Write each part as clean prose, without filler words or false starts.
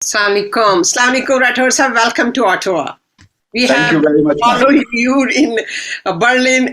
Assalamu alaikum Rathore sir, welcome to Ottawa. We Thank you very much, followed you in Berlin,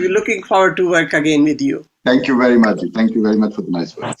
we're looking forward to work again with you. Thank you very much. Thank you very much for the nice words.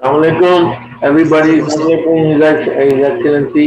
Assalamu alaikum everybody. Assalamu alaikum His Excellency.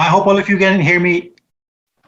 I hope all of you can hear me.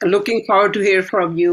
looking forward to hear from you,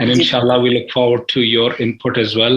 and inshallah we look forward to your input as well,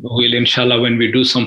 we'll inshallah when we do some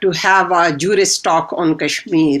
to have a juris talk on Kashmir,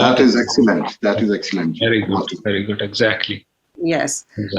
That is excellent. That is excellent. Very good, exactly. Yes.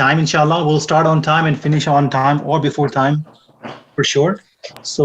time. Inshallah, we'll start on time and finish on time or before time, for sure. So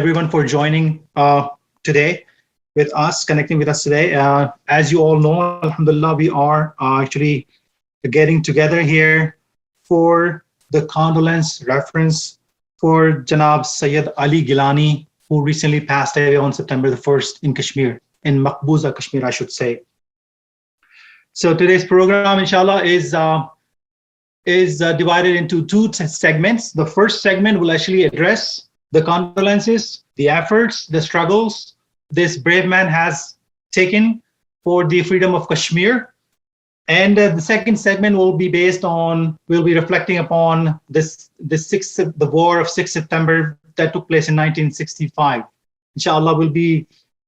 everyone for joining today with us, connecting with us today. As you all know, alhamdulillah, we are actually getting together here for the condolence reference for Janab Syed Ali Gillani, who recently passed away on September the 1st in Kashmir, in Maqbooza Kashmir, I should say. So today's program, inshallah, is divided into two segments. The first segment will actually address the condolences, the efforts, the struggles this brave man has taken for the freedom of Kashmir. And the second segment will be based on, we'll be reflecting upon the war of 6 September that took place in 1965. Inshallah, will be,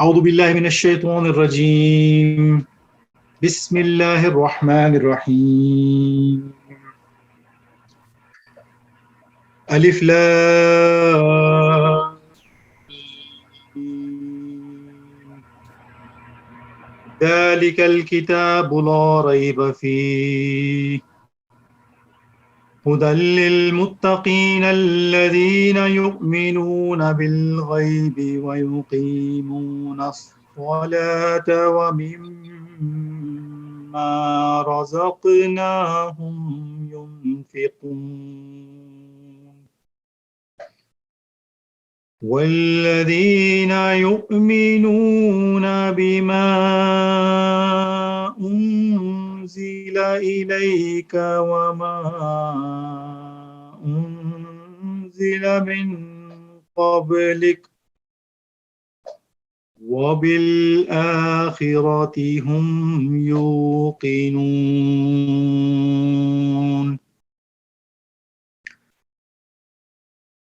أعوذ بالله من الشيطان الرجيم بسم الله الرحمن الرحيم ألف لام ميم. ذلك الكتاب لا ريب فيه هدى للمتقين الذين يؤمنون بالغيب ويقيمون الصلاة ومما رزقناهم ينفقون والذين يؤمنون بما أنزل إليك وما أنزل من قبلك وبالآخرة هم يوقنون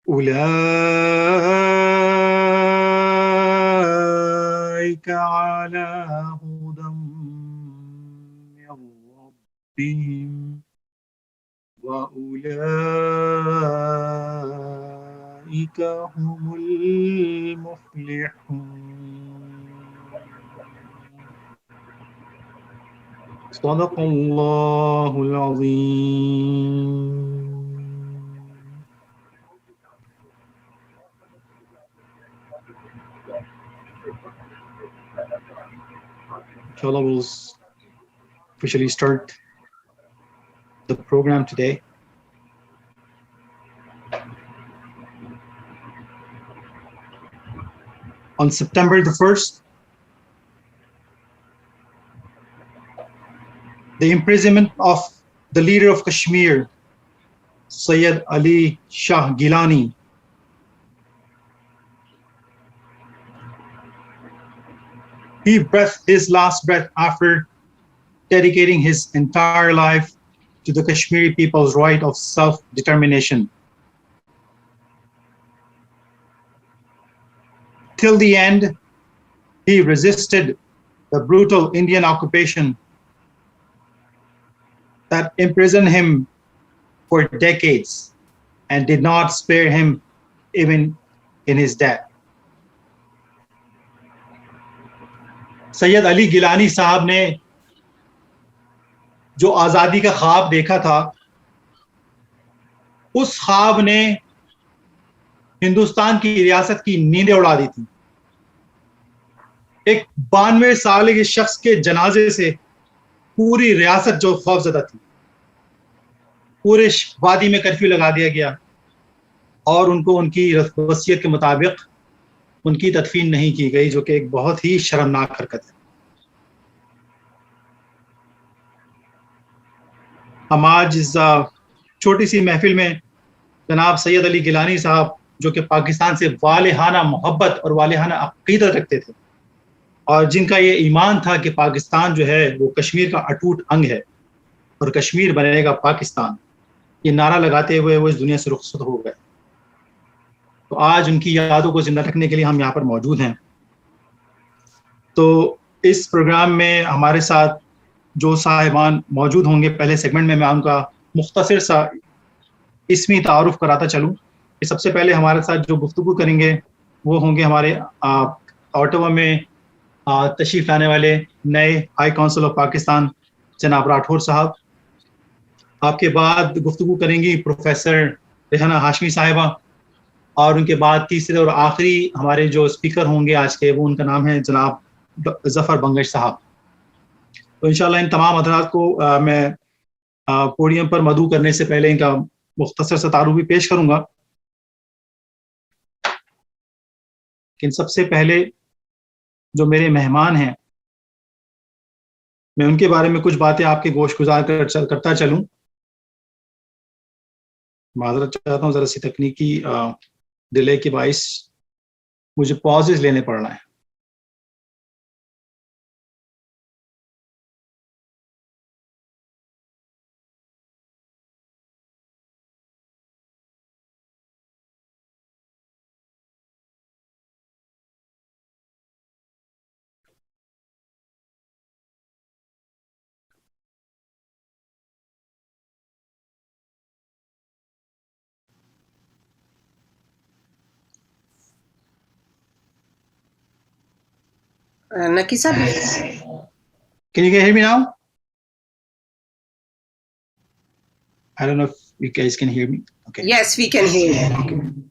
أولئك على هدى من ربهم وأولئك هم المفلحون صدق الله العظيم. Inshallah, we'll officially start the program today. On September the 1st, the imprisonment of the leader of Kashmir, Syed Ali Shah Gillani, he breathed his last breath after dedicating his entire life to the Kashmiri people's right of self-determination. Till the end, he resisted the brutal Indian occupation that imprisoned him for decades and did not spare him even in his death. سید علی گیلانی صاحب نے جو آزادی کا خواب دیکھا تھا، اس خواب نے ہندوستان کی ریاست کی نیندیں اڑا دی تھی. ایک 92 سال کے شخص کے جنازے سے پوری ریاست جو خوف زدہ تھی، پورے وادی میں کرفیو لگا دیا گیا اور ان کو ان کی وصیت کے مطابق ان کی تدفین نہیں کی گئی، جو کہ ایک بہت ہی شرمناک حرکت ہے. ہم آج اس چھوٹی سی محفل میں جناب سید علی گیلانی صاحب، جو کہ پاکستان سے والہانہ محبت اور والہانہ عقیدت رکھتے تھے اور جن کا یہ ایمان تھا کہ پاکستان جو ہے وہ کشمیر کا اٹوٹ انگ ہے اور کشمیر بنے گا پاکستان، یہ نعرہ لگاتے ہوئے وہ اس دنیا سے رخصت ہو گئے. تو آج ان کی یادوں کو زندہ رکھنے کے لیے ہم یہاں پر موجود ہیں. تو اس پروگرام میں ہمارے ساتھ جو صاحبان موجود ہوں گے، پہلے سیگمنٹ میں ان کا مختصر سا اسمی تعارف کراتا چلوں. کہ سب سے پہلے ہمارے ساتھ جو گفتگو کریں گے وہ ہوں گے ہمارے آٹوا میں تشریف لانے والے نئے ہائی کونسل آف پاکستان جناب راٹھور صاحب. آپ کے بعد گفتگو کریں گی پروفیسر ریحانہ ہاشمی صاحبہ، اور ان کے بعد تیسرے اور آخری ہمارے جو اسپیکر ہوں گے آج کے، وہ ان کا نام ہے جناب ظفر بنگش صاحب. تو انشاءاللہ ان تمام حضرات کو میں پوڈیم پر مدعو کرنے سے پہلے ان کا مختصر سا تعارف بھی پیش کروں گا. لیکن سب سے پہلے جو میرے مہمان ہیں، میں ان کے بارے میں کچھ باتیں آپ کے گوش گزار کرتا چلوں. معذرت چاہتا ہوں، ذرا سی تکنیکی ڈیلے کے باعث مجھے پازز لینے پڑ رہا ہے. Nakisa, Can you hear me now? I don't know if you guys can hear me. Okay. yes, we can hear you.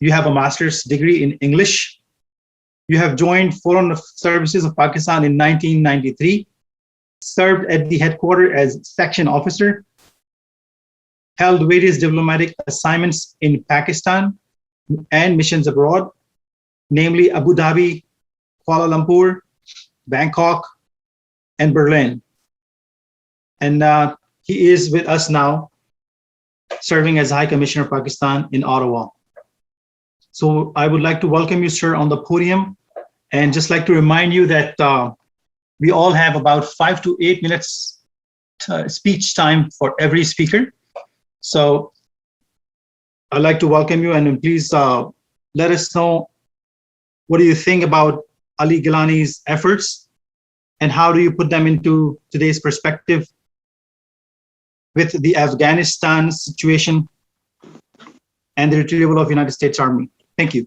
you have a master's degree in English. You have joined Foreign Services of Pakistan in 1993, served at the headquarters as section officer, held various diplomatic assignments in Pakistan and missions abroad, namely Abu Dhabi, Kuala Lumpur, Bangkok, and Berlin. And he is with us now, serving as High Commissioner of Pakistan in Ottawa. So I would like to welcome you, sir, on the podium, and just like to remind you that we all have about 5 to 8 minutes speech time for every speaker. So I'd like to welcome you, and please let us know, what do you think about Ali Gillani's efforts, and how do you put them into today's perspective with the Afghanistan situation and the retrieval of United States Army? Thank you.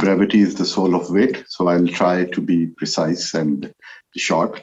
brevity is the soul of wit, so I'll try to be precise and short.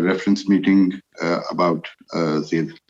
reference meeting about Syed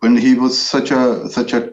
when he was such a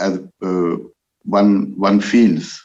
as one feels,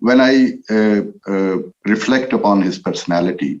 When I reflect upon his personality,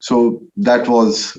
So that was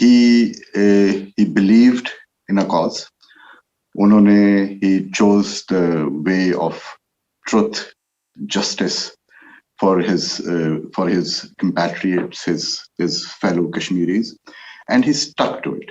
He believed in a cause. He chose the way of truth, justice for his compatriots, his fellow Kashmiris, and he stuck to it.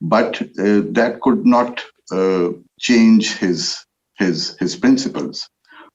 but that could not change his principles.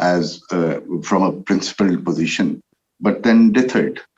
as from a principled position, but then dithered.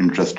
interest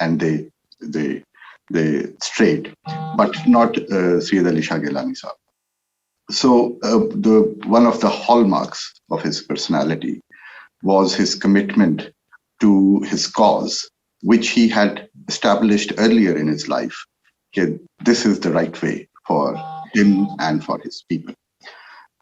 and they strayed, but not Syed Ali Shah Gillani Sahab. So one of the hallmarks of his personality was his commitment to his cause, which he had established earlier in his life. Okay, this is the right way for him and for his people.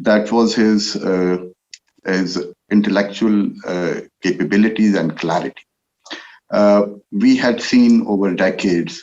that was his intellectual capabilities and clarity. We had seen over decades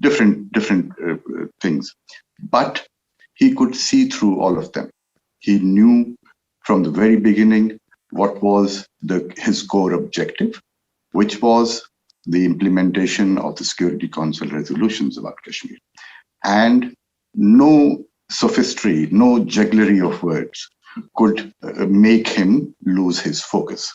different things. But he could see through all of them. He knew from the very beginning what was his core objective, which was the implementation of the Security Council resolutions about Kashmir. And no sophistry, no jugglery of words could make him lose his focus.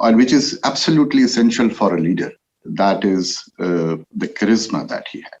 and which is absolutely essential for a leader, that is the charisma that he had.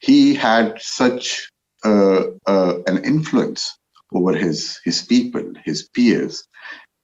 he had such an influence over his people, his peers,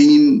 3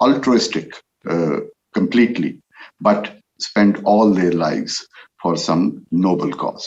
altruistic completely but spent all their lives for some noble cause.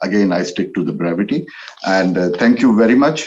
again I stick to the brevity and thank you very much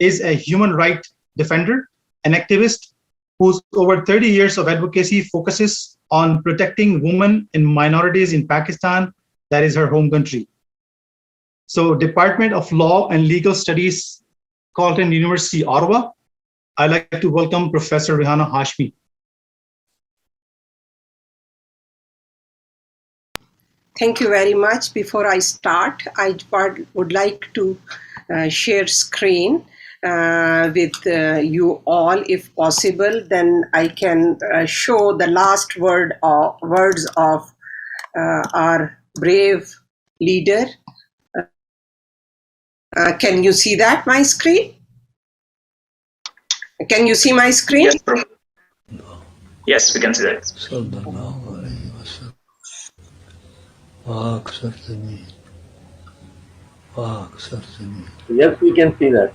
is a human right defender, an activist whose over 30 years of advocacy focuses on protecting women and minorities in Pakistan, that is her home country. So Department of Law and Legal Studies, Carleton University, Ottawa. I'd like to welcome Professor Rehanna Hashmi. Thank you very much. Before I start, I would like to share screen with you all, if possible. Then I can show the last words of our brave leader. Can you see that, my screen? Can you see my screen? Yes, bro. Yes, we can see that. Yes, we can see that.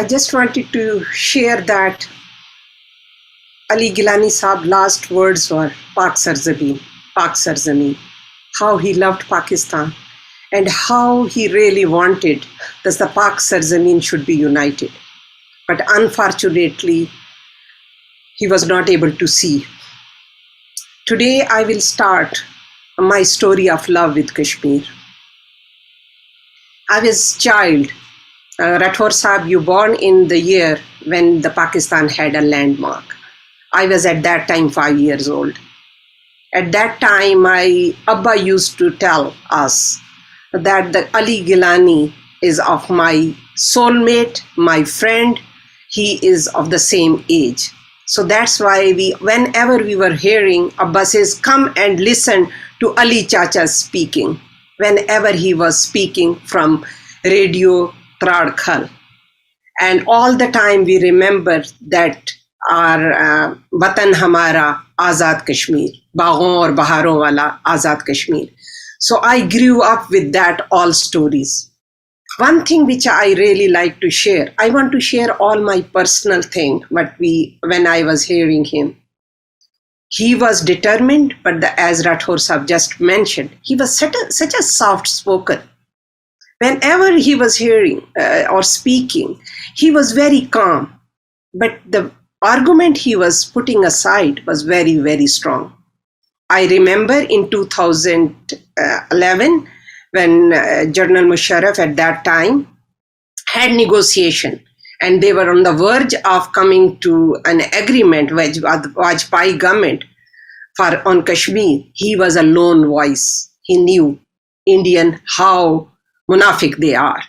I just wanted to share that Ali Gillani Saab last words were Pak Sarzameen, Pak Sarzameen. How he loved Pakistan and how he really wanted that the Pak Sarzameen should be united. But unfortunately, he was not able to see. Today, I will start my story of love with Kashmir. I was a child. Rathore Saab, you born in the year when the Pakistan had a landmark. I was at that time 5 years old. At that time, my Abba used to tell us that the Ali Gillani is of my soulmate, my friend. He is of the same age. So that's why whenever we were hearing, Abba says, come and listen to Ali Chacha speaking. Whenever he was speaking from Radio Trad Khal. And all the time we remember that our Watan Hamara Azad Kashmir, Bagon aur Baharon wala Azad Kashmir. So I grew up with that all stories. One thing which I really like to share, I want to share all my personal thing, when I was hearing him. He was determined, but as Rathore Sahib just mentioned, he was such a soft spoken. Whenever he was hearing or speaking, he was very calm, but the argument he was putting aside was very, very strong. I remember in 2011, when General Musharraf at that time had negotiation, and they were on the verge of coming to an agreement with Vajpayee government on Kashmir. He was a lone voice. He knew Indian how munafiq they are.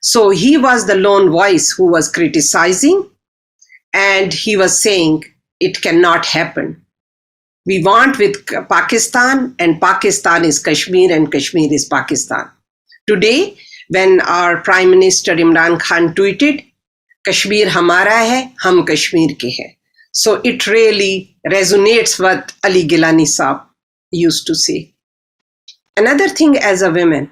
So he was the lone voice who was criticizing, and he was saying it cannot happen. We want with Pakistan, and Pakistan is Kashmir, and Kashmir is Pakistan. Today, when our Prime Minister Imran Khan tweeted, Kashmir hamara hai, hum Kashmir ke hai. So it really resonates what Ali Gillani Sahib used to say. Another thing, as a woman,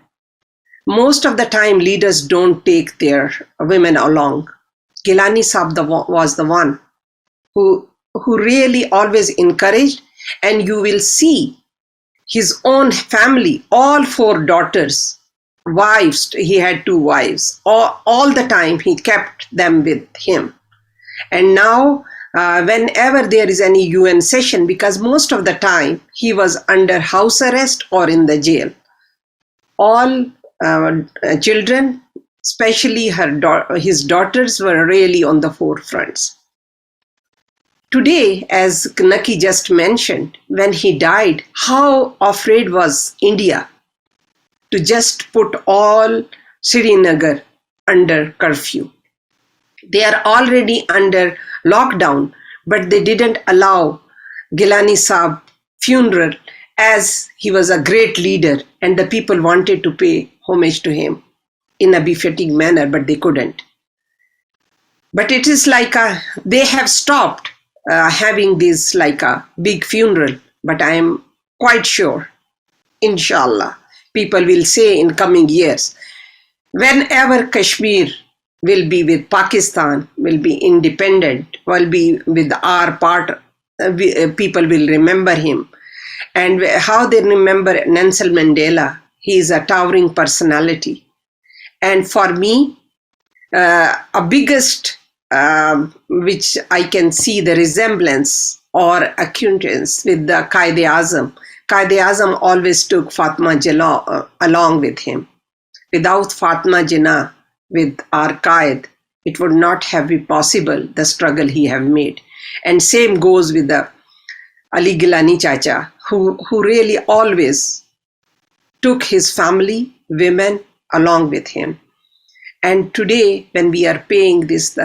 most of the time leaders don't take their women along. Gillani Sahib was the one who really always encouraged, and you will see his own family, all 4 daughters, wives, he had 2 wives, all the time he kept them with him. And now whenever there is any UN session, because most of the time he was under house arrest or in the jail, all children, especially his daughters, were really on the forefronts. Today, as Naki just mentioned, when he died, how afraid was India to just put all Srinagar under curfew. They are already under lockdown, but they didn't allow Gillani Sahib funeral, as he was a great leader and the people wanted to pay homage to him in a befitting manner, but they couldn't. But it is like they have stopped having this like a big funeral, but I am quite sure, inshallah, people will say in coming years, whenever Kashmir will be with Pakistan, will be independent, will be with our part, people will remember him. And how they remember Nelson Mandela, he is a towering personality. And for me, a biggest, which I can see the resemblance or acquaintance with the Quaid-e-Azam. Quaid-e-Azam always took Fatma Jinnah along with him. Without Fatma Jinnah, with our Quaid, it would not have been possible, the struggle he have made. And same goes with the Ali Gillani Chacha, who really always took his family, women along with him. And today, when we are paying this,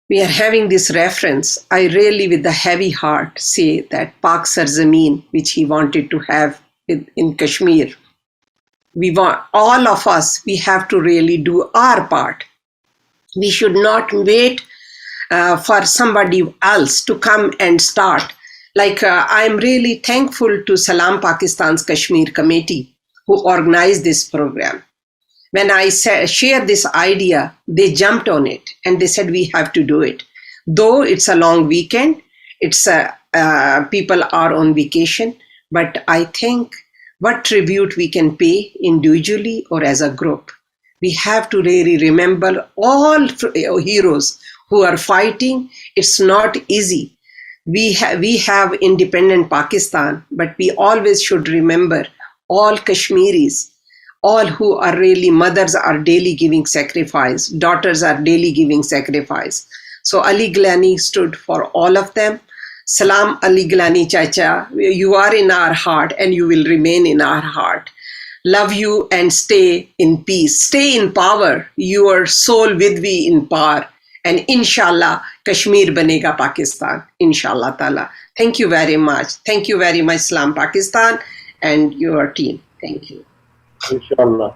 we are having this reference, I really with a heavy heart say that Pak Sarzameen, which he wanted to have in Kashmir, we want, all of us, we have to really do our part. We should not wait for somebody else to come and start. Like I'm really thankful to Salam Pakistan's Kashmir Committee who organized this program. When I shared this idea, they jumped on it and they said we have to do it. Though it's a long weekend, it's people are on vacation, but I think what tribute we can pay individually or as a group. We have to really remember all heroes who are fighting. It's not easy. We have independent Pakistan, but we always should remember all Kashmiris, all who are really mothers are daily giving sacrifice, daughters are daily giving sacrifice. So Ali Gillani stood for all of them. Salam Ali Gillani Chacha, you are in our heart and you will remain in our heart. Love you and stay in peace. Stay in power. Your soul with me in power. And inshallah, Kashmir banega Pakistan. Inshallah ta'ala. Thank you very much. Thank you very much, Salam Pakistan and your team. Thank you. Inshallah.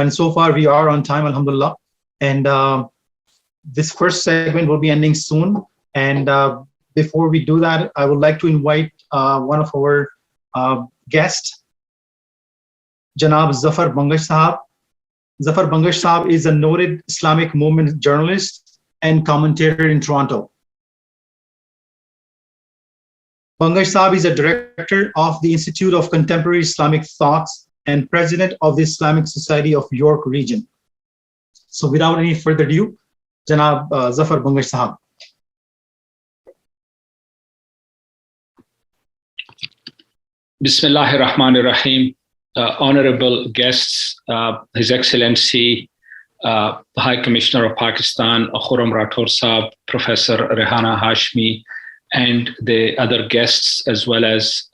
and so far we are on time, alhamdulillah, and this first segment will be ending soon, and before we do that, I would like to invite one of our guests, Janab Zafar Bangash Sahab. Zafar Bangash Sahab is a noted Islamic movement journalist and commentator in Toronto. Bangash Sahab is a director of the Institute of Contemporary Islamic Thoughts and president of the Islamic Society of York region. So without any further ado, Janab Zafar Bangash Sahab. Bismillahir Rahmanir Rahim. Honorable guests, His Excellency, the High Commissioner of Pakistan, Khurram Rathore Sahab, Professor Rehana Hashmi, and the other guests, as well as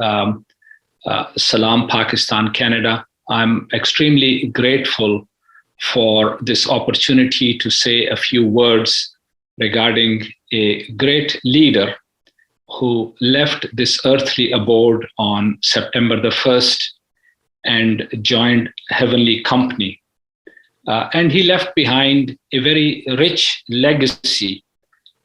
Salam, Pakistan, Canada. I'm extremely grateful for this opportunity to say a few words regarding a great leader who left this earthly abode on September the 1st and joined heavenly company. And he left behind a very rich legacy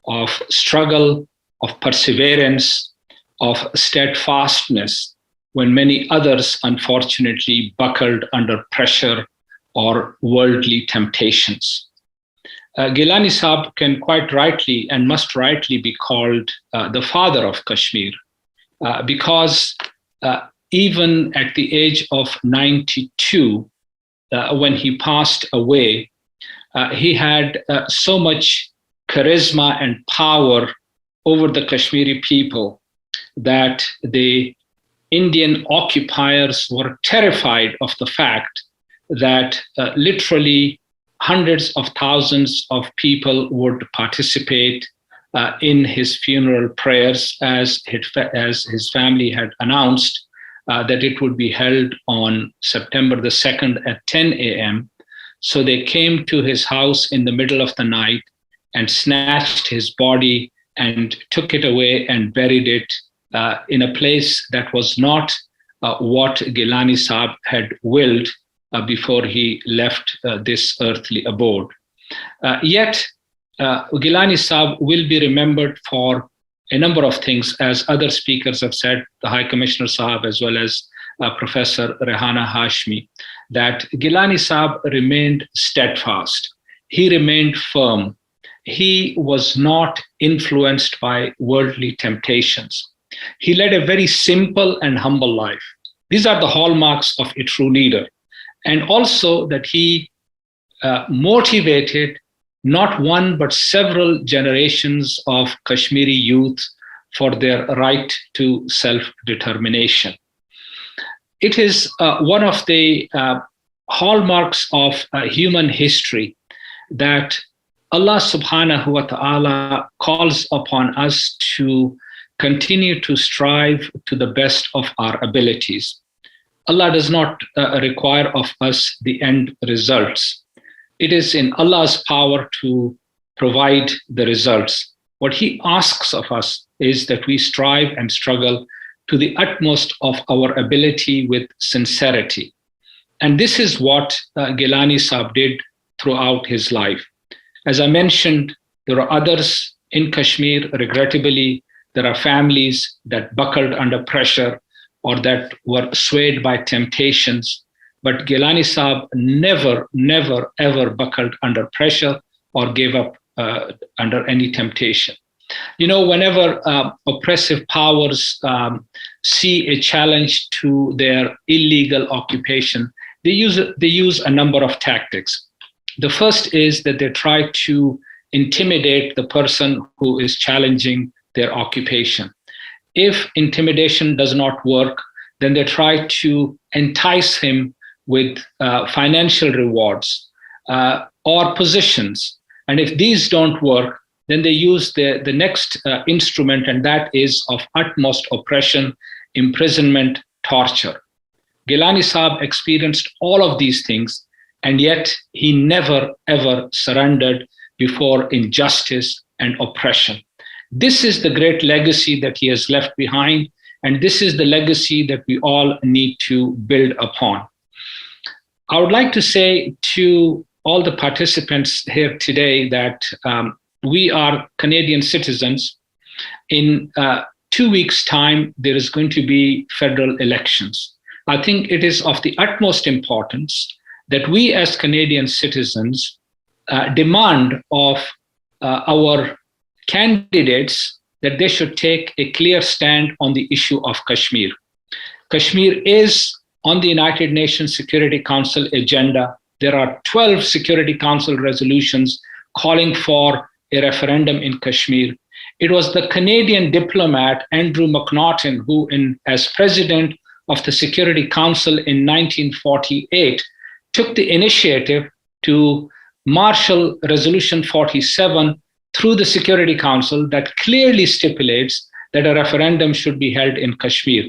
of struggle, of perseverance, of steadfastness, when many others unfortunately buckled under pressure or worldly temptations. Gillani Sahab can quite rightly and must rightly be called the father of Kashmir, because even at the age of 92, when he passed away, he had so much charisma and power over the Kashmiri people that the Indian occupiers were terrified of the fact that literally hundreds of thousands of people would participate in his funeral prayers, as his family had announced that it would be held on September the 2nd at 10 a.m. So they came to his house in the middle of the night and snatched his body and took it away and buried it in a place that was not what Gillani Sahab had willed before he left this earthly abode. Yet, Gillani Sahab will be remembered for a number of things, as other speakers have said, the High Commissioner Sahab as well as Professor Rehana Hashmi, that Gillani Sahab remained steadfast. He remained firm. He was not influenced by worldly temptations. He led a very simple and humble life. These are the hallmarks of a true leader. And also that he motivated not one but several generations of Kashmiri youth for their right to self-determination. It is one of the hallmarks of human history that Allah subhanahu wa ta'ala calls upon us to continue to strive to the best of our abilities. Allah does not require of us the end results. It is in Allah's power to provide the results. What He asks of us is that we strive and struggle to the utmost of our ability with sincerity. And this is what Gillani Sahab did throughout his life. As I mentioned, there are others in Kashmir. Regrettably, there are families that buckled under pressure or that were swayed by temptations. but Gillani Saab never ever buckled under pressure or gave up under any temptation. You know, whenever oppressive powers see a challenge to their illegal occupation, they use a number of tactics. The first is that they try to intimidate the person who is challenging their occupation. If intimidation does not work, then they try to entice him with financial rewards or positions. And if these don't work, then they use the next instrument, and that is of utmost oppression, imprisonment, torture. Gillani Saab experienced all of these things, and yet he never ever surrendered before injustice and oppression. This is the great legacy that he has left behind, and this is the legacy that we all need to build upon. I would like to say to all the participants here today that we are Canadian citizens. In 2 weeks' time, there is going to be federal elections. I think it is of the utmost importance that we as Canadian citizens demand of our candidates that they should take a clear stand on the issue of Kashmir. Kashmir is on the United Nations Security Council agenda. There are 12 Security Council resolutions calling for a referendum in Kashmir. It was the Canadian diplomat Andrew McNaughton who, as president of the Security Council in 1948, took the initiative to marshal Resolution 47 through the Security Council that clearly stipulates that a referendum should be held in Kashmir.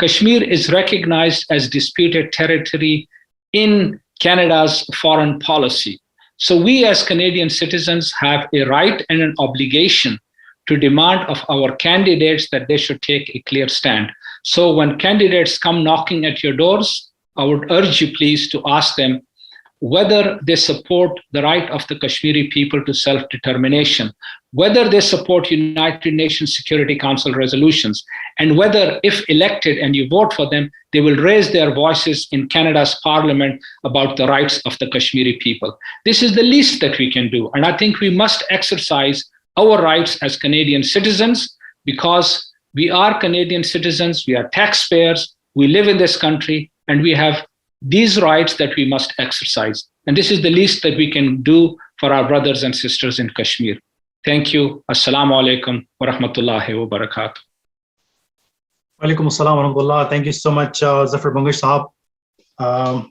Kashmir is recognized as disputed territory in Canada's foreign policy. So we as Canadian citizens have a right and an obligation to demand of our candidates that they should take a clear stand. So when candidates come knocking at your doors, I would urge you please to ask them whether they support the right of the Kashmiri people to self-determination, whether they support United Nations Security Council resolutions, and whether, if elected and you vote for them, they will raise their voices in Canada's parliament about the rights of the Kashmiri people. This is the least that we can do. And I think we must exercise our rights as Canadian citizens, because we are Canadian citizens, we are taxpayers, we live in this country, and we have these rights that we must exercise. And this is the least that we can do for our brothers and sisters in Kashmir. Thank you. Assalamu alaikum wa rahmatullahi wa barakatuh. Walaikum assalam wa rahmatullah. Thank you so much, Zafar Bangish Sahab.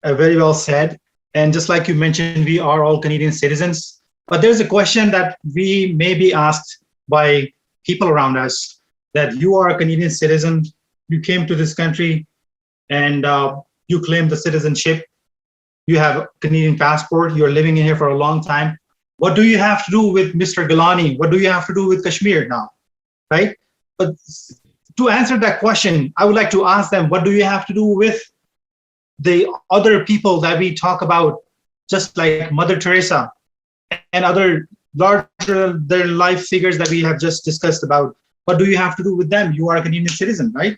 Very well said. And just like you mentioned, we are all Canadian citizens. But there's a question that we may be asked by people around us, that you are a Canadian citizen, you came to this country, and you claim the citizenship, you have a Canadian passport, you're living in here for a long time. What do you have to do with Mr. Gillani? What do you have to do with Kashmir now, right? But to answer that question, I would like to ask them, what do you have to do with the other people that we talk about, just like Mother Teresa and other larger their life figures that we have just discussed about? What do you have to do with them? You are a Canadian citizen, right?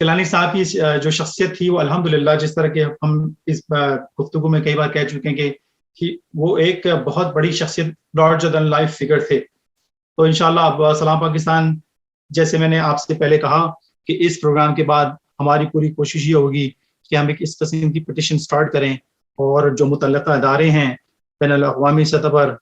Gilani صاحب کی جو شخصیت تھی وہ الحمدللہ جس طرح کہ ہم اس گفتگو میں کئی بار کہہ چکے ہیں کہ وہ ایک بہت بڑی شخصیت لارجر دین لائف فگر تھے. تو انشاءاللہ اب سلام پاکستان، جیسے میں نے آپ سے پہلے کہا کہ اس پروگرام کے بعد ہماری پوری کوشش یہ ہوگی کہ ہم ایک اس قسم کی پٹیشن سٹارٹ کریں اور جو متعلقہ ادارے ہیں بین الاقوامی سطح پر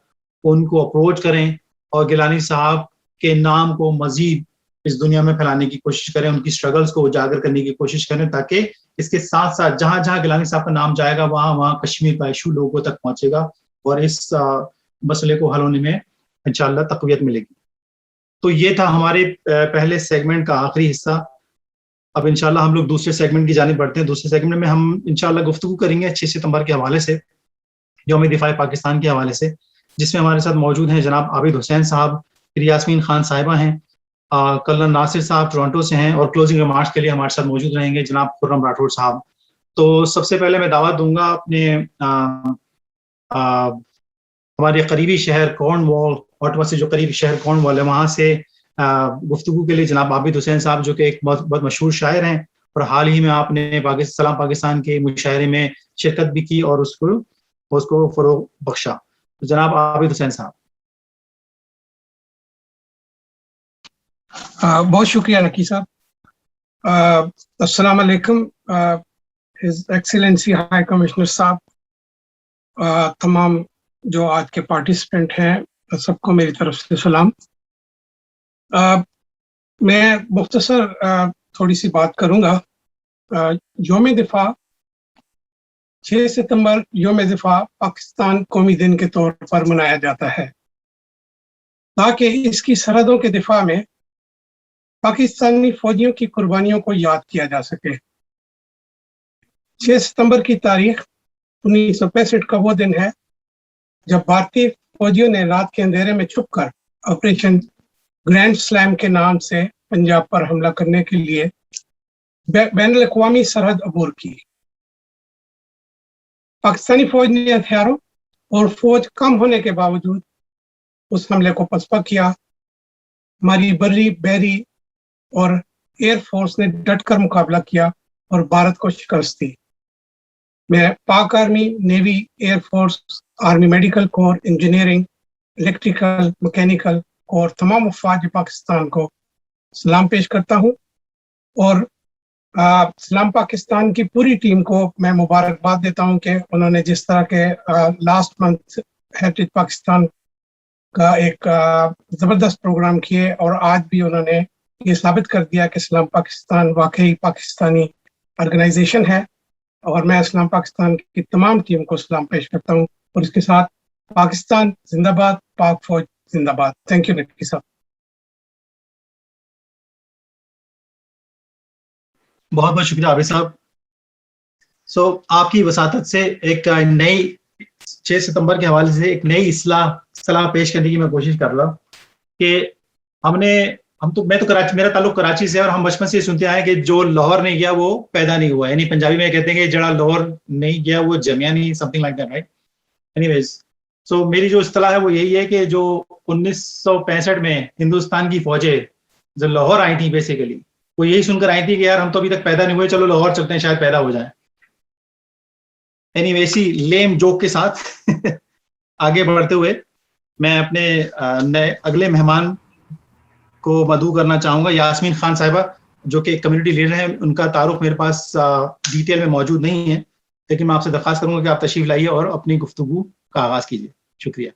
ان کو اپروچ کریں اور گیلانی صاحب کے نام کو مزید اس دنیا میں پھیلانے کی کوشش کریں، ان کی سٹرگلز کو اجاگر کرنے کی کوشش کریں، تاکہ اس کے ساتھ ساتھ جہاں جہاں گیلانی صاحب کا نام جائے گا وہاں کشمیر کا ایشو لوگوں تک پہنچے گا اور اس مسئلے کو حل ہونے میں انشاءاللہ تقویت ملے گی. تو یہ تھا ہمارے پہلے سیگمنٹ کا آخری حصہ. اب انشاءاللہ ہم لوگ دوسرے سیگمنٹ کی جانب بڑھتے ہیں. دوسرے سیگمنٹ میں ہم انشاءاللہ گفتگو کریں گے 6 ستمبر کے حوالے سے، یوم دفاع پاکستان کے حوالے سے، جس میں ہمارے ساتھ موجود ہیں جناب عابد حسین صاحب، پھر یاسمین خان صاحبہ ہیں، کلن ناصر صاحب ٹورانٹو سے ہیں، اور کلوزنگ ریمارکس کے لیے ہمارے ساتھ موجود رہیں گے جناب خرم راٹھور صاحب. تو سب سے پہلے میں دعوت دوں گا اپنے ہمارے قریبی شہر کارن وال، آٹوا سے جو قریبی شہر کارن وال ہے وہاں سے گفتگو کے لیے جناب عابد حسین صاحب، جو کہ ایک بہت مشہور شاعر ہیں اور حال ہی میں آپ نے سلام پاکستان کے مشاعرے میں شرکت بھی کی اور اس کو فروغ بخشا. جناب عابد حسین صاحب. بہت شکریہ نکی صاحب. السلام علیکم. ہز ایکسیلنسی ہائی کمشنر صاحب، تمام جو آج کے پارٹیسپینٹ ہیں سب کو میری طرف سے سلام. میں مختصر تھوڑی سی بات کروں گا. یوم دفاع 6 ستمبر یوم دفاع پاکستان قومی دن کے طور پر منایا جاتا ہے تاکہ اس کی سرحدوں کے دفاع میں پاکستانی فوجیوں کی قربانیوں کو یاد کیا جا سکے. 6 ستمبر کی تاریخ 1965 کا وہ دن ہے جب بھارتی فوجیوں نے رات کے اندھیرے میں چھپ کر آپریشن گرینڈ سلیم کے نام سے پنجاب پر حملہ کرنے کے لیے بین الاقوامی سرحد عبور کی. پاکستانی فوج نے ہتھیاروں اور فوج کم ہونے کے باوجود اس حملے کو پسپا کیا. ہماری بری، بحری اور ایئر فورس نے ڈٹ کر مقابلہ کیا اور بھارت کو شکست دی. میں پاک army, navy, air force, army medical کور، انجینئرنگ، الیکٹریکل، مکینیکل اور تمام افواج پاکستان کو سلام پیش کرتا ہوں، اور سلام پاکستان کی پوری ٹیم کو میں مبارکباد دیتا ہوں کہ انہوں نے جس طرح کے لاسٹ منتھ ہیریٹیج پاکستان کا ایک زبردست پروگرام کیے، اور آج بھی انہوں نے یہ ثابت کر دیا کہ سلام پاکستان واقعی پاکستانی آرگنائزیشن ہے. اور میں اسلام پاکستان کی تمام ٹیم کو سلام پیش کرتا ہوں، اور اس کے ساتھ پاکستان زندہ باد، پاک فوج زندہ باد. تھینک یو نکی صاحب. بہت بہت شکریہ عابد صاحب. آپ کی وساطت سے ایک نئی 6 ستمبر کے حوالے سے ایک نئی اصلاح پیش کرنے کی میں کوشش کر رہا ہوں کہ میرا تعلق کراچی سے ہے، اور ہم بچپن سے سنتے آئے کہ جو لاہور نہیں گیا وہ پیدا نہیں ہوا. یعنی پنجابی میں کہتے ہیں کہ جڑا لاہور نہیں گیا وہ جمیا نہیں، something like that, right? Anyways, میری جو اصطلاح ہے وہ یہی ہے کہ جو 1965 میں ہندوستان کی فوجیں جو لاہور آئی تھیں بیسیکلی وہ یہی سن کر آئی تھی کہ یار ہم تو ابھی تک پیدا نہیں ہوئے، چلو لاہور چلتے ہیں شاید پیدا ہو جائیں. اینی ویسی لیم جوک کے ساتھ آگے بڑھتے ہوئے میں اپنے اگلے مہمان کو مدعو کرنا چاہوں گا. یاسمین خان صاحبہ جو کہ کمیونٹی لیڈر ہیں، ان کا تعارف میرے پاس ڈیٹیل میں موجود نہیں ہے، لیکن میں آپ سے درخواست کروں گا کہ آپ تشریف لائیے اور اپنی گفتگو کا آغاز کیجیے. شکریہ.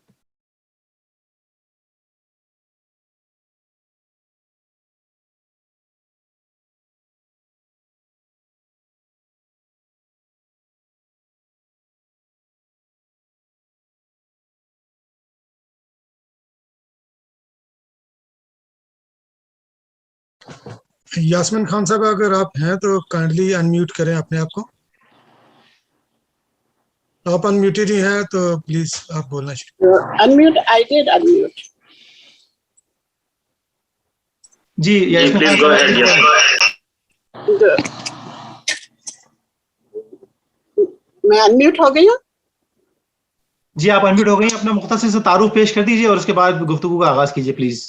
یاسمین خان صاحب اگر آپ ہیں تو کائنڈلی انمیوٹ کریں اپنے آپ کو. آپ انمیوٹیڈ ہی ہیں تو پلیز آپ بولنا شروع. Unmute, I did unmute. جی پلیز گو اہیڈ. میں انمیوٹ ہو گئی ہوں. جی آپ انمیوٹ ہو گئی ہیں. اپنا مختصر سے تعارف پیش کر دیجیے اور اس کے بعد گفتگو کا آغاز کیجیے پلیز.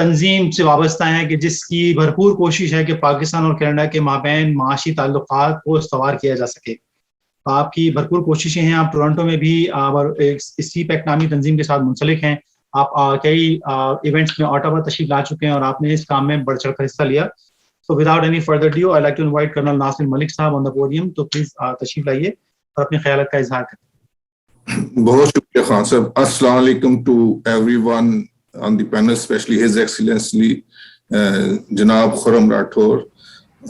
تنظیم سے وابستہ ہیں کہ جس کی بھرپور کوشش ہے کہ پاکستان اور کینیڈا کے مابین معاشی تعلقات کو استوار کیا جا سکے. آپ کی بھرپور کوششیں ہیں. آپ ٹورنٹو میں بھی اسی پیک نامی تنظیم کے ساتھ منسلک ہیں. آپ کئی ایونٹس میں آٹاوا تشریف لا چکے ہیں اور آپ نے اس کام میں بڑھ چڑھ کر حصہ لیا. So without any further ado, I'd like to invite Colonel Nasir Malik صاحب on the podium. تو please تشریف لائیے اور اپنے خیالات کا اظہار کریں. بہت شکریہ خان صاحب. السلام علیکم to everyone on the panel, especially His Excellency جناب خرم راٹھور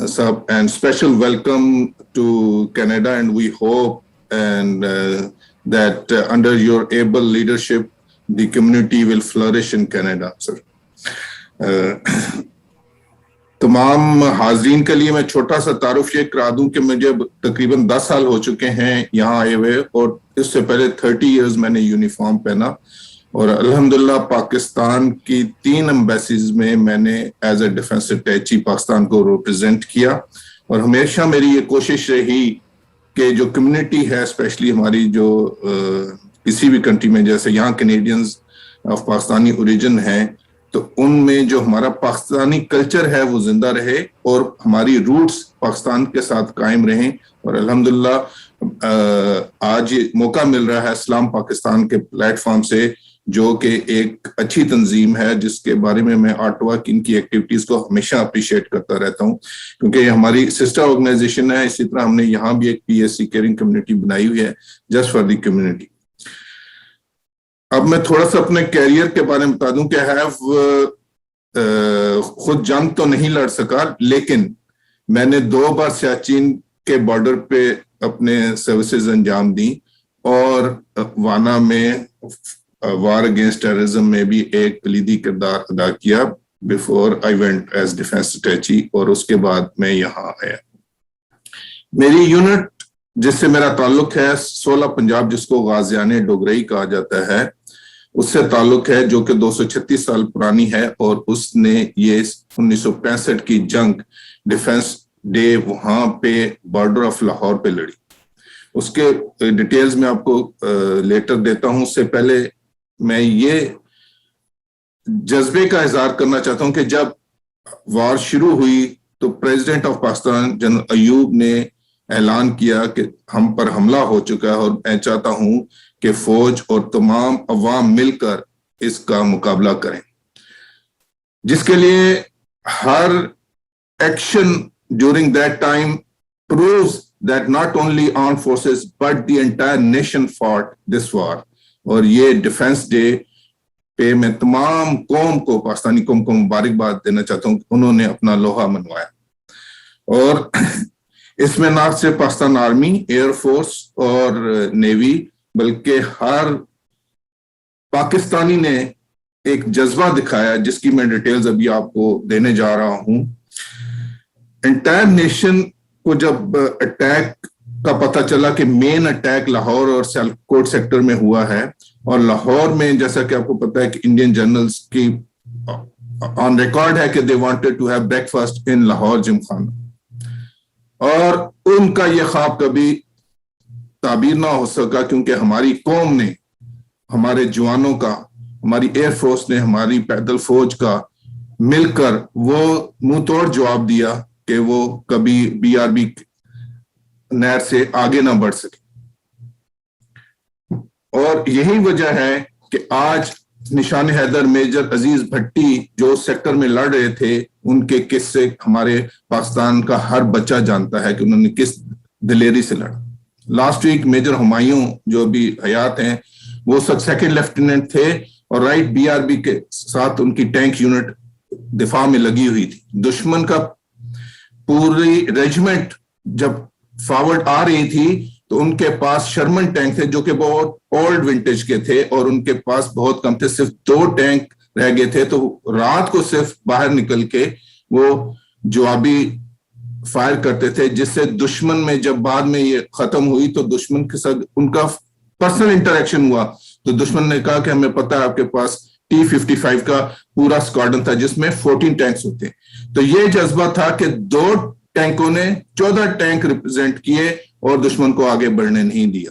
صاحب, and special welcome to Canada, and we hope and that under your able leadership the community will flourish in Canada, sir. تمام حاضرین کے لیے میں چھوٹا سا تعارف یہ کرا دوں کہ مجھے تقریباً 10 سال ہو چکے ہیں یہاں آئے ہوئے, اور اس سے پہلے 30 ایئرز میں نے یونیفارم پہنا, اور الحمدللہ پاکستان کی 3 ایمبیسیز میں نے as a defence attaché Pakistan کو ریپرزینٹ کیا, اور ہمیشہ میری یہ کوشش رہی کہ جو کمیونٹی ہے اسپیشلی ہماری جو کسی بھی کنٹری میں, جیسے یہاں کینیڈینز آف پاکستانی اوریجن ہیں, تو ان میں جو ہمارا پاکستانی کلچر ہے وہ زندہ رہے اور ہماری روٹس پاکستان کے ساتھ قائم رہیں. اور الحمدللہ آج یہ موقع مل رہا ہے سلام پاکستان کے پلیٹ فارم سے, جو کہ ایک اچھی تنظیم ہے جس کے بارے میں آٹوا کی ان کی ایکٹیویٹیز کو ہمیشہ اپریشیٹ کرتا رہتا ہوں, کیونکہ یہ ہماری سسٹر آرگنائزیشن ہے. اسی طرح ہم نے یہاں بھی ایک PSC کیئرنگ کمیونٹی بنائی ہوئی ہے جسٹ فار دی کمیونٹی. اب میں تھوڑا سا اپنے کیریئر کے بارے میں بتا دوں کہ خود جنگ تو نہیں لڑ سکا, لیکن میں نے 2 بار سیاچین کے بارڈر پہ اپنے سروسز انجام دی, اور وانا میں وار اگینسٹ ٹیررزم میں بھی ایک کلیدی کردار ادا کیا before I went as defence attache, اور اس کے بعد میں یہاں آیا. میری یونٹ جس سے میرا تعلق ہے 16 پنجاب, جس کو غازیان ڈوگرئی کہا جاتا ہے, اس سے تعلق ہے, جو کہ 236 سال پرانی ہے, اور اس نے یہ 1965 کی جنگ ڈیفنس ڈے وہاں پہ بارڈر آف لاہور پہ لڑی. اس کے ڈیٹیلز میں آپ کو لیٹر دیتا ہوں. اس سے پہلے میں یہ جذبے کا اظہار کرنا چاہتا ہوں کہ جب وار شروع ہوئی تو president of Pakistan general Ayub نے اعلان کیا کہ ہم پر حملہ ہو چکا ہے, اور میں چاہتا ہوں کہ فوج اور تمام عوام مل کر اس کا مقابلہ کریں, جس کے لیے ہر action during that time proves that not only armed forces but the entire nation fought this war. اور یہ ڈیفense ڈے پہ میں تمام قوم کو, پاکستانی قوم کو مبارکباد دینا چاہتا ہوں کہ انہوں نے اپنا لوہا منوایا. اور اس میں نہ صرف پاکستان آرمی, ایئر فورس اور نیوی, بلکہ ہر پاکستانی نے ایک جذبہ دکھایا, جس کی میں ڈیٹیلز ابھی آپ کو دینے جا رہا ہوں. انٹائر نیشن کو جب اٹیک کا پتہ چلا کہ مین اٹیک لاہور اور سیالکوٹ سیکٹر میں ہوا ہے, اور لاہور میں جیسا کہ آپ کو پتا ہے کہ انڈین جرنلز کی آن ریکارڈ ہے کہ they wanted to have breakfast in Lahore جم خانہ, اور ان کا یہ خواب کبھی تعبیر نہ ہو سکا, کیونکہ ہماری قوم نے, ہمارے جوانوں کا, ہماری ایئر فورس نے, ہماری پیدل فوج کا مل کر وہ منہ توڑ جواب دیا کہ وہ کبھی BRB نہر سے آگے نہ بڑھ سکے. اور یہی وجہ ہے کہ آج نشان حیدر میجر عزیز بھٹی جو سیکٹر میں لڑ رہے تھے, ان کے قصے ہمارے پاکستان کا ہر بچہ جانتا ہے کہ انہوں نے کس دلیری سے لڑا. لاسٹ ویک میجر ہمایوں جو بھی حیات ہیں, وہ سیکنڈ لیفٹیننٹ تھے, اور رائٹ BRB کے ساتھ ان کی ٹینک یونٹ دفاع میں لگی ہوئی تھی. دشمن کا پوری ریجمنٹ جب فارورڈ آ رہی تھی تو ان کے پاس شرمن ٹینک تھے جو کہ بہت اولڈ ونٹیج کے تھے, اور ان کے پاس بہت کم تھے, صرف 2 ٹینک رہ گئے تھے. تو رات کو صرف باہر نکل کے وہ جوابی فائر کرتے تھے, جس سے دشمن میں جب بعد میں یہ ختم ہوئی تو دشمن کے ساتھ ان کا پرسنل انٹریکشن ہوا, تو دشمن نے کہا کہ ہمیں پتہ ہے آپ کے پاس T-55 کا پورا اسکواڈرن تھا جس میں 14 ٹینکس ہوتے ہیں. تو یہ جذبہ تھا کہ 2 ٹینکوں نے 14 ٹینک ریپرزینٹ کیے اور دشمن کو آگے بڑھنے نہیں دیا.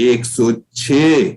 106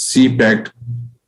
CPAC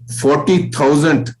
40,000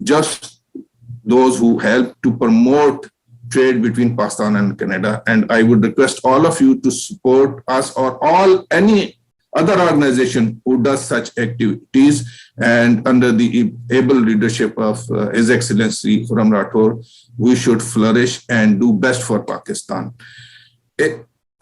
just those who help to promote trade between Pakistan and Canada. And I would request all of you to support us, or any other organization who does such activities, and under the able leadership of His Excellency Khurram Rathor, we should flourish and do best for Pakistan.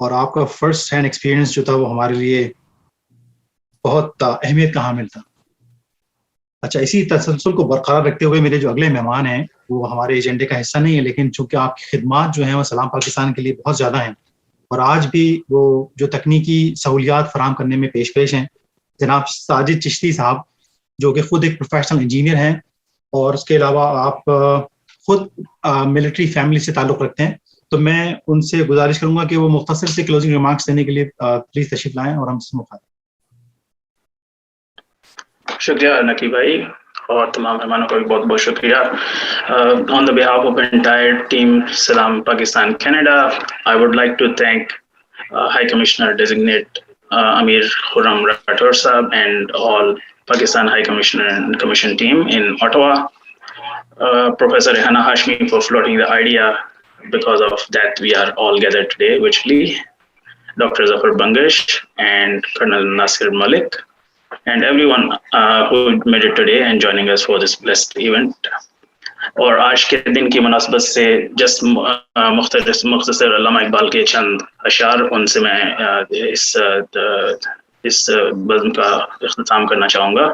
اور آپ کا first hand experience جو تھا وہ ہمارے لیے بہت اہمیت کا حامل تھا. اچھا، اسی تسلسل کو برقرار رکھتے ہوئے میرے جو اگلے مہمان ہیں وہ ہمارے ایجنڈے کا حصہ نہیں ہے، لیکن چونکہ آپ کی خدمات جو ہیں وہ سلام پاکستان کے لیے بہت زیادہ ہیں اور آج بھی وہ جو تکنیکی سہولیات فراہم کرنے میں پیش ہیں، جناب ساجد چشتی صاحب جو کہ خود ایک پروفیشنل انجینئر ہیں اور اس کے علاوہ آپ خود ملٹری فیملی سے تعلق رکھتے ہیں، تو میں ان سے گزارش کروں گا کہ وہ مختصر سے کلوزنگ ریمارکس دینے کے لیے پلیز تشریف لائیں اور ہم سے مخاطب. شکریہ نقی بھائی اور تمام مہمانوں کا بھی بہت بہت شکریہ. آن دا behalf of entire team Salam Pakistan Canada, I would like to thank High Commissioner Designate Amir Khurram Rathore Sahab and all Pakistan High Commissioner and Commission team in Ottawa, Professor Rehana Hashmi for floating the idea. Because of that we are all gathered today virtually, Dr. Zafar Bangash and Colonel Nasir Malik, and everyone who made it today and joining us for this blessed event. اور آج کے دن کی مناسبت سے جس مختصر علامہ اقبال کے چند اشعار ان سے میں اس بزم کا اختتام کرنا چاہوں گا.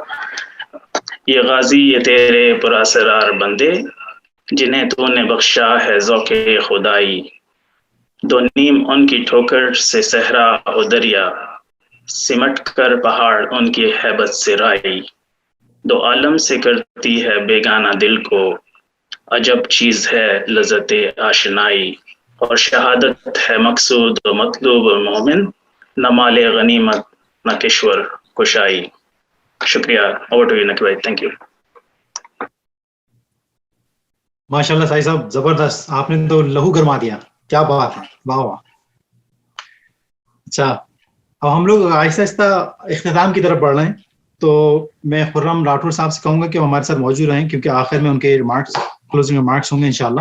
یہ غازی یہ تیرے پراسرار بندے جنہیں تو نے بخشا ہے ذوق خدائی، دو نیم ان کی ٹھوکر سے صحرا و دریا، سمٹ کر پہاڑ ان کی ہیبت سے رائی، دو عالم سے کرتی ہے بیگانہ دل کو، عجب چیز ہے لذت آشنائی، اور شہادت ہے مقصود و مطلوب مومن، نہ مال غنیمت نہ کشور کشائی. شکریہ. اوور ٹو یو نقی بھائی. Thank you. ماشاء اللہ سائی صاحب، زبردست، آپ نے تو لہو گرما دیا، کیا بات ہے، واہ واہ. اچھا، اب ہم لوگ آہستہ آہستہ اختتام کی طرف بڑھ رہے ہیں، تو میں خرم راٹھور صاحب سے کہوں گا کہ وہ ہمارے ساتھ موجود رہیں کیونکہ آخر میں ان کے ریمارکس کلوزنگ ریمارکس ہوں گے انشاءاللہ.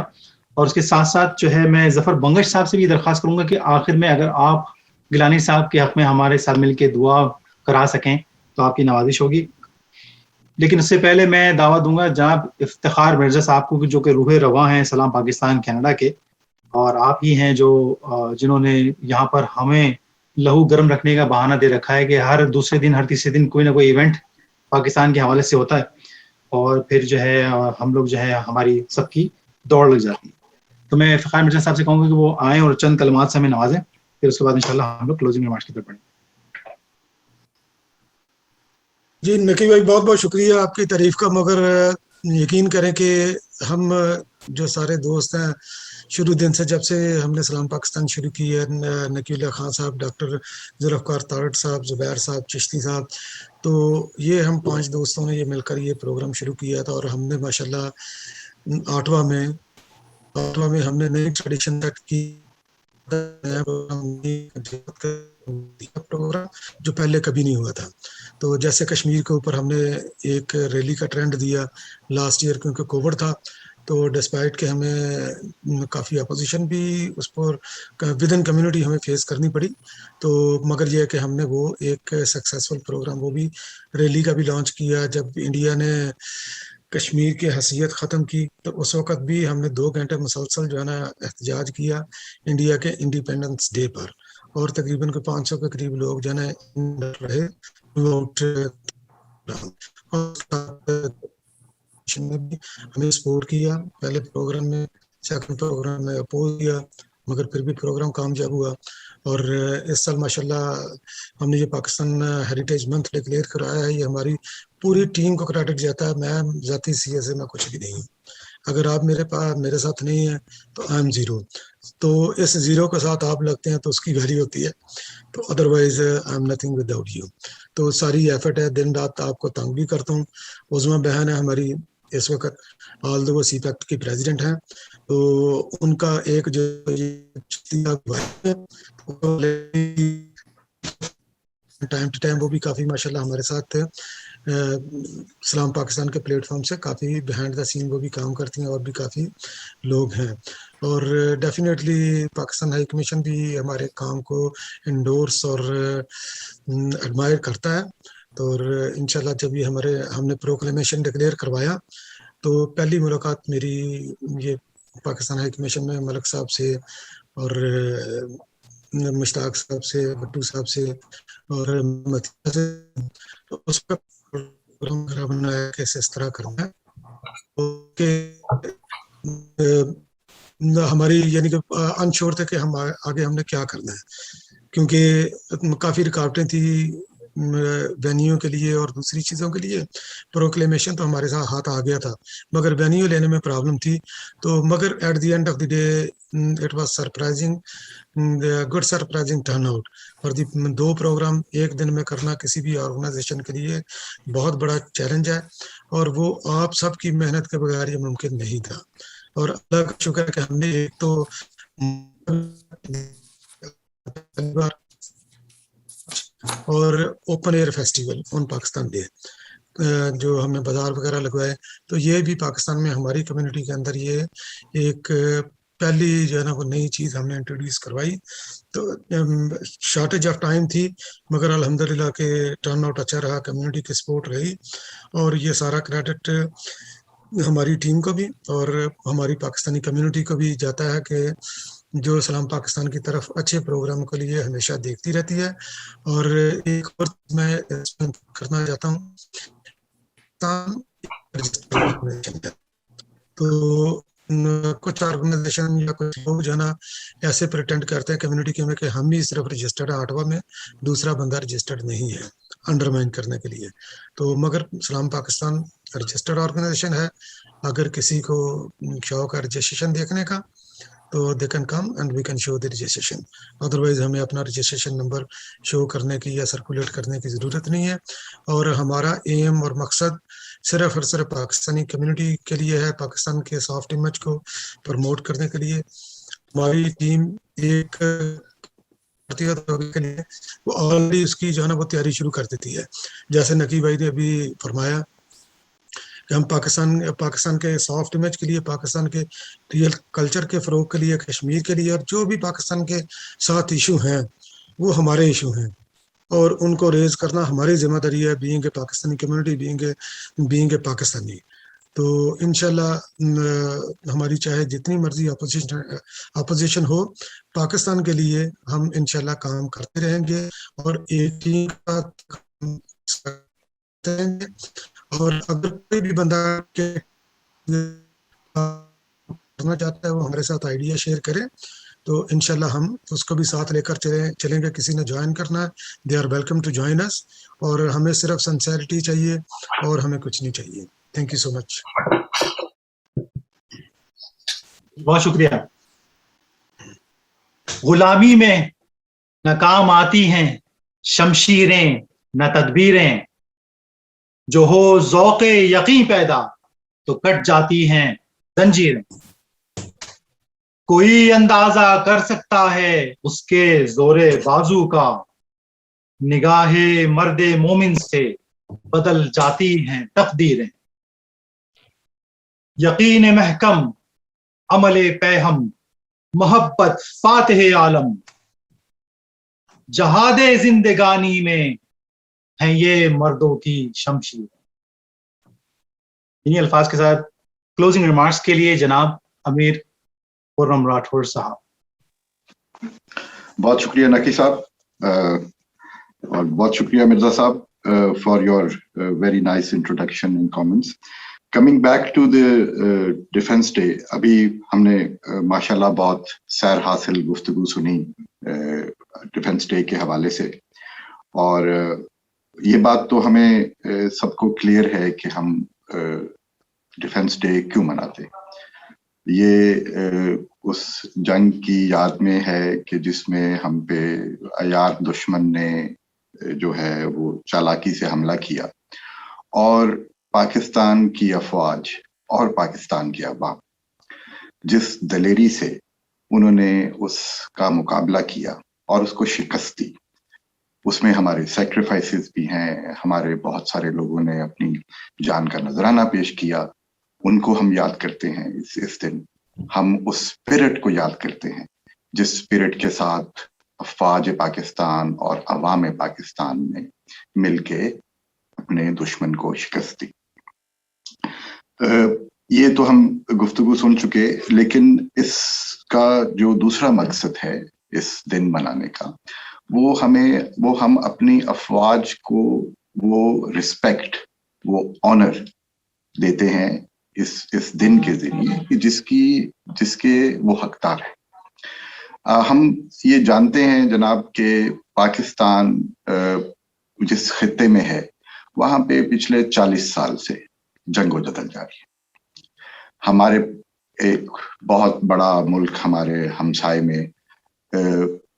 اور اس کے ساتھ ساتھ جو ہے میں ظفر بنگش صاحب سے بھی درخواست کروں گا کہ آخر میں اگر آپ گیلانی صاحب کے حق میں ہمارے ساتھ مل کے دعا کرا سکیں تو آپ کی نوازش ہوگی. لیکن اس سے پہلے میں دعوت دوں گا جناب افتخار مرزا صاحب کو جو کہ روح رواں ہیں سلام پاکستان کینیڈا کے، اور آپ ہی ہیں جو جنہوں نے یہاں پر ہمیں لہو گرم رکھنے کا بہانہ دے رکھا ہے کہ ہر دوسرے دن ہر تیسرے دن کوئی نہ کوئی ایونٹ پاکستان کے حوالے سے ہوتا ہے اور پھر جو ہے ہم لوگ جو ہے ہماری سب کی دوڑ لگ جاتی ہے. تو میں افتخار مرزا صاحب سے کہوں گا کہ وہ آئیں اور چند کلمات سے ہمیں نوازیں، پھر اس کے بعد انشاءاللہ ہم لوگ کلوزنگ ریمارکس کی طرف بڑھیں. جی نقی بھائی، بہت بہت شکریہ آپ کی تعریف کا، مگر یقین کریں کہ ہم جو سارے دوست ہیں شروع دن سے، جب سے ہم نے سلام پاکستان شروع کی ہے، نقی اللہ خان صاحب، ڈاکٹر ذوالفقار تارڑ صاحب، زبیر صاحب، چشتی صاحب، تو یہ ہم 5 دوستوں نے یہ مل کر یہ پروگرام شروع کیا تھا. اور ہم نے ماشاءاللہ آٹوا میں ہم نے نئی ٹریڈیشن تک کی پروگرام جو پہلے کبھی نہیں ہوا تھا. تو جیسے کشمیر کے اوپر ہم نے ایک ریلی کا ٹرینڈ دیا لاسٹ ایئر، کیونکہ کووڈ تھا، تو ڈسپائٹ کہ ہمیں کافی اپوزیشن بھی اس پر ود ان کمیونٹی ہمیں فیس کرنی پڑی، تو مگر یہ کہ ہم نے وہ ایک سکسیسفل پروگرام وہ بھی ریلی کا بھی لانچ کیا. جب انڈیا نے کشمیر کی حیثیت ختم کی تو اس وقت بھی ہم نے 2 گھنٹے مسلسل جو ہے نا احتجاج کیا انڈیا کے انڈیپینڈنس ڈے پر، اور تقریباً 500 کے قریب لوگ جو ہے نا رہے. بھی ہمیں سپورٹ کیا پہلے پروگرام میں، سیکنڈ پروگرام میں اپوز کیا، مگر پھر بھی پروگرام کامیاب ہوا. اور اس سال ماشاءاللہ ہم نے یہ پاکستان ہیریٹیج منتھ ڈکلیئر کرایا ہے. یہ ہماری پوری ٹیم کو کریڈٹ جاتا ہے، میں ذاتی سیاست سے میں کچھ بھی نہیں ہوں. اگر آپ میرے ساتھ نہیں ہیں تو آئی ایم زیرو، تو اس زیرو کے ساتھ آپ لگتے ہیں تو اس کی ویلیو ہوتی ہے، تو otherwise I am nothing without you. تو ساری ایفرٹ ہے، دن رات آپ کو تنگ بھی کرتا ہوں. عظمیٰ بہن ہے ہماری اس وقت، آل دو وہ سیپیکٹ کی پریزیڈنٹ ہیں، تو ان کا ایک جو ٹائم ٹو ٹائم وہ بھی کافی ماشاءاللہ ہمارے ساتھ سلام پاکستان کے پلیٹ فارم سے کافی بہائنڈ دا سین وہ بھی کام کرتی ہیں، اور بھی کافی لوگ ہیں. اور ڈیفینیٹلی پاکستان ہائی کمیشن بھی ہمارے کام کو انڈورس اور ایڈمائر کرتا ہے. تو انشاءاللہ جب یہ ہم نے پروکلیمیشن ڈکلیئر کروایا تو پہلی ملاقات میری یہ پاکستان ہائی کمیشن میں ملک صاحب سے اور مشتاق صاحب سے, بٹو صاحب سے اور متیہ سے, تو اس کا پروگرام بنایا کیسے اس طرح کرنا ہے کہ ہماری یعنی کہ انشور تھے کہ ہم آگے ہم نے کیا کرنا ہے, کیونکہ کافی رکاوٹیں تھی وینیو کے لیے اور دوسری چیزوں کے لیے. پروکلیمیشن تو ہمارے ساتھ ہاتھ آ گیا تھا, مگر وینیو لینے میں پرابلم تھی. تو مگر at the end of the day it was surprising, good surprising turn out. اور 2 پروگرام ایک دن میں کرنا کسی بھی آرگنائزیشن کے لیے بہت بڑا چیلنج ہے, اور وہ آپ سب کی محنت کے بغیر یہ ممکن نہیں تھا. اور اللہ کا شکر ہے کہ ہم نے ایک تو اور اوپن ایئر فیسٹیول ان پاکستان ڈے جو ہم نے بازار وغیرہ لگوائے, تو یہ بھی پاکستان میں ہماری کمیونٹی کے اندر یہ ایک پہلی جو ہے نا وہ نئی چیز ہم نے انٹروڈیوس کروائی. تو شارٹیج آف ٹائم تھی, مگر الحمدللہ کہ ٹرن آؤٹ اچھا رہا, کمیونٹی کی سپورٹ رہی, اور یہ سارا کریڈٹ ہماری ٹیم کو بھی اور ہماری پاکستانی کمیونٹی کو بھی جاتا ہے کہ جو سلام پاکستان کی طرف اچھے پروگراموں کے لیے ہمیشہ دیکھتی رہتی ہے. اور ایک اور میں کرنا چاہتا ہوں, تو کچھ آرگنائزیشن یا کچھ لوگ جو ہے نا ایسے پریٹینڈ کرتے ہیں کمیونٹی کے میں کہ ہم ہی صرف رجسٹرڈ ہیں آٹوا میں, دوسرا بندہ رجسٹرڈ نہیں ہے, انڈرمائن کرنے کے لیے. تو مگر سلام پاکستان رجسٹرڈ آرگنائزیشن ہے. اگر کسی کو شوق ہے رجسٹریشن دیکھنے کا تو they can come and we can show the registration. Otherwise ہمیں اپنا رجسٹریشن نمبر شو کرنے کی یا سرکولیٹ کرنے کی ضرورت نہیں ہے. اور ہمارا ایم اور مقصد صرف اور صرف پاکستانی کمیونٹی کے لیے ہے, پاکستان کے سافٹ امیج کو پروموٹ کرنے کے لیے. ہماری ٹیم ایک کے لیے وہ آلریڈی اس کی جو ہے نا وہ تیاری شروع کر دیتی ہے. جیسے نقی بھائی نے ابھی فرمایا کہ ہم پاکستان کے سافٹ امیج کے لیے, پاکستان کے ریئل کلچر کے فروغ کے لیے, کشمیر کے لیے, اور جو بھی پاکستان کے ساتھ ایشو ہیں وہ ہمارے ایشو ہیں, اور ان کو ریز کرنا ہماری ذمہ داری ہے, being a Pakistani community, being a Pakistani. تو انشاءاللہ ہماری چاہے جتنی مرضی اپوزیشن ہو, پاکستان کے لیے ہم انشاءاللہ کام کرتے رہیں گے اور ایک ٹیم کا اور اگر کوئی بھی بندہ کرنا چاہتا ہے وہ ہمارے ساتھ آئیڈیا شیئر کرے, تو انشاءاللہ ہم اس کو بھی ساتھ لے کر چلیں گے. کسی نے جوائن کرنا ہے, they are welcome to join us, اور ہمیں صرف سنسیئرٹی چاہیے اور ہمیں کچھ نہیں چاہیے. تھینک یو سو مچ. بہت شکریہ. غلامی میں نہ کام آتی ہیں شمشیریں نہ تدبیریں, جو ہو ذوق یقین پیدا تو کٹ جاتی ہیں زنجیریں. کوئی اندازہ کر سکتا ہے اس کے زور بازو کا, نگاہ مرد مومن سے بدل جاتی ہیں تقدیریں. یقین محکم عمل پیہم محبت فاتح عالم, جہاد زندگانی میں ہیں یہ مردوں کی شمشیر. انہی الفاظ کے ساتھ کلوزنگ ریمارکس کے لیے جناب امیر خرم راٹھور صاحب. بہت شکریہ نقی صاحب, اور بہت شکریہ مرزا صاحب for your very nice introduction and comments. Coming back to the defence day, ابھی ہم نے ماشاءاللہ بہت سیر حاصل گفتگو سنی ڈیفینس ڈے کے حوالے سے, اور یہ بات تو ہمیں سب کو کلیئر ہے کہ ہم ڈیفینس ڈے کیوں مناتے. یہ اس جنگ کی یاد میں ہے کہ جس میں ہم پہ عیار دشمن نے جو ہے وہ چالاکی سے حملہ کیا, اور پاکستان کی افواج اور پاکستان کی عوام جس دلیری سے انہوں نے اس کا مقابلہ کیا اور اس کو شکست دی, اس میں ہمارے سیکریفائسز بھی ہیں. ہمارے بہت سارے لوگوں نے اپنی جان کا نذرانہ پیش کیا, ان کو ہم یاد کرتے ہیں. اس دن ہم اس اسپرٹ کو یاد کرتے ہیں جس اسپرٹ کے ساتھ افواج پاکستان اور عوام پاکستان نے مل کے اپنے دشمن کو شکست دی. یہ تو ہم گفتگو سن چکے, لیکن اس کا جو دوسرا مقصد ہے اس دن منانے کا، وہ ہم اپنی افواج کو وہ رسپیکٹ، وہ آنر دیتے ہیں اس دن کے ذریعے کہ جس کے وہ حقدار ہے. ہم یہ جانتے ہیں جناب کہ پاکستان جس خطے میں ہے وہاں پہ پچھلے 40 سال سے جنگ و جدل جاری ہے. ہمارے ایک بہت بڑا ملک ہمارے ہمسائے میں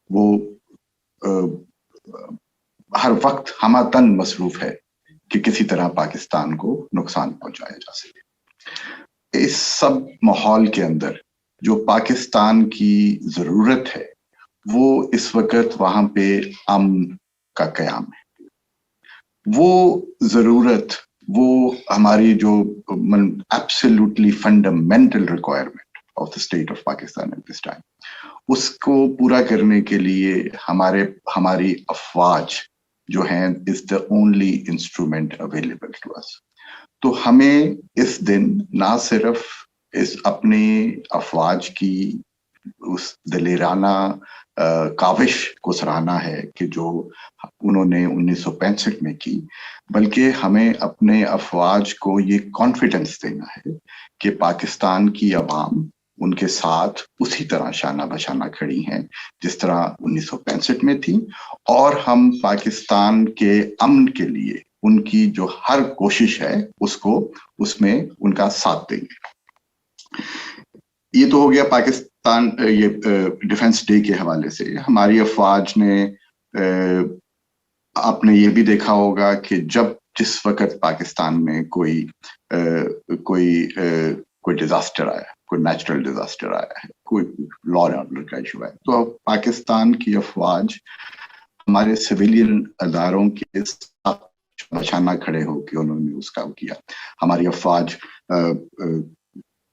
وہ ہر وقت ہماتن مصروف ہے کہ کسی طرح پاکستان کو نقصان پہنچایا جا سکے. اس سب ماحول کے اندر جو پاکستان کی ضرورت ہے وہ اس وقت وہاں پہ امن کا قیام ہے. وہ ضرورت، وہ ہماری جو absolutely fundamental requirement of the state of Pakistan at this time, اس کو پورا کرنے کے لیے ہماری افواج جو ہیں is the only instrument available to us. تو ہمیں اس دن نہ صرف اس اپنی افواج کی اس دلیرانہ کاوش کو سراہنا ہے کہ جو انہوں نے 1965 میں کی، بلکہ ہمیں اپنے افواج کو یہ کانفیڈنس دینا ہے کہ پاکستان کی عوام ان کے ساتھ اسی طرح شانہ بشانہ کھڑی ہیں جس طرح 1965 میں تھی، اور ہم پاکستان کے امن کے لیے ان کی جو ہر کوشش ہے اس میں ان کا ساتھ دیں گے. یہ تو ہو گیا پاکستان یہ ڈیفنس ڈے کے حوالے سے. ہماری افواج نے آپ نے یہ بھی دیکھا ہوگا کہ جس وقت پاکستان میں کوئی ڈیزاسٹر آیا، کوئی نیچرل ڈیزاسٹر آیا ہے، کوئی لا اینڈ آرڈر کا ایشو ہے، تو پاکستان کی افواج ہمارے سویلین اداروں کے ساتھ بچانا کھڑے ہو کے انہوں نے اس کا کیا. ہماری افواج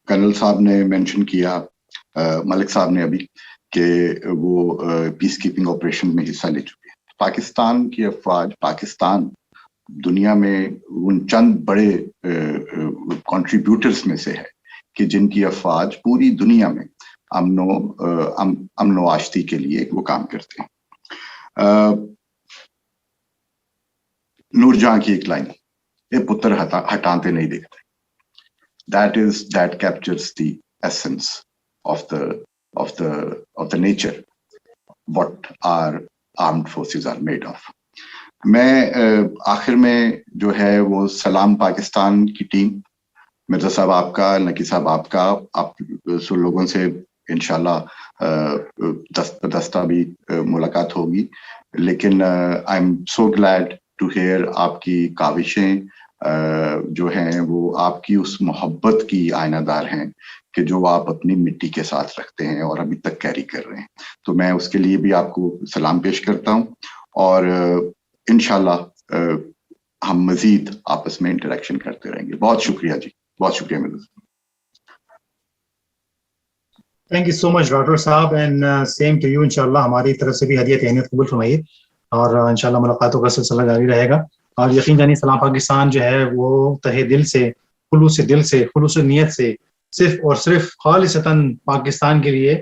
کرنل صاحب نے مینشن کیا، ملک صاحب نے ابھی، کہ وہ پیس کیپنگ آپریشن میں حصہ لے چکے ہیں. پاکستان کی افواج، پاکستان دنیا میں ان چند بڑے کنٹریبیوٹرز میں سے ہے کہ جن کی افواج پوری دنیا میں امن و آشتی کے لیے وہ کام کرتے ہیں. نور جہاں کی ایک لائن، اے پتر ہٹانتے نہیں دیکھتے. That captures the essence of the nature what our armed forces are made of. میں آخر میں جو ہے وہ سلام پاکستان کی ٹیم، مرزا صاحب آپ کا، نقی صاحب آپ کا، آپ لوگوں سے انشاءاللہ دستہ بھی ملاقات ہوگی. لیکن I am so glad to hear آپ کی کاوشیں جو ہیں وہ آپ کی اس محبت کی آئینہ دار ہیں کہ جو آپ اپنی مٹی کے ساتھ رکھتے ہیں اور ابھی تک کیری کر رہے ہیں. تو میں اس کے لیے بھی آپ کو سلام پیش کرتا ہوں، اور انشاءاللہ ہم مزید آپس میں انٹریکشن کرتے رہیں گے. بہت شکریہ جی، بہت شکریہ میرے. Thank you so much doctor صاحب، اینڈ سیم ٹو یو. انشاءاللہ ہماری طرف سے بھی ہدیہ تہنیت قبول فرمائیے، اور انشاءاللہ ملاقاتوں کا سلسلہ جاری رہے گا. اور یقین جانی سلام پاکستان جو ہے وہ تہہ دل سے، خلوص نیت سے صرف اور صرف خالصتاً پاکستان کے لیے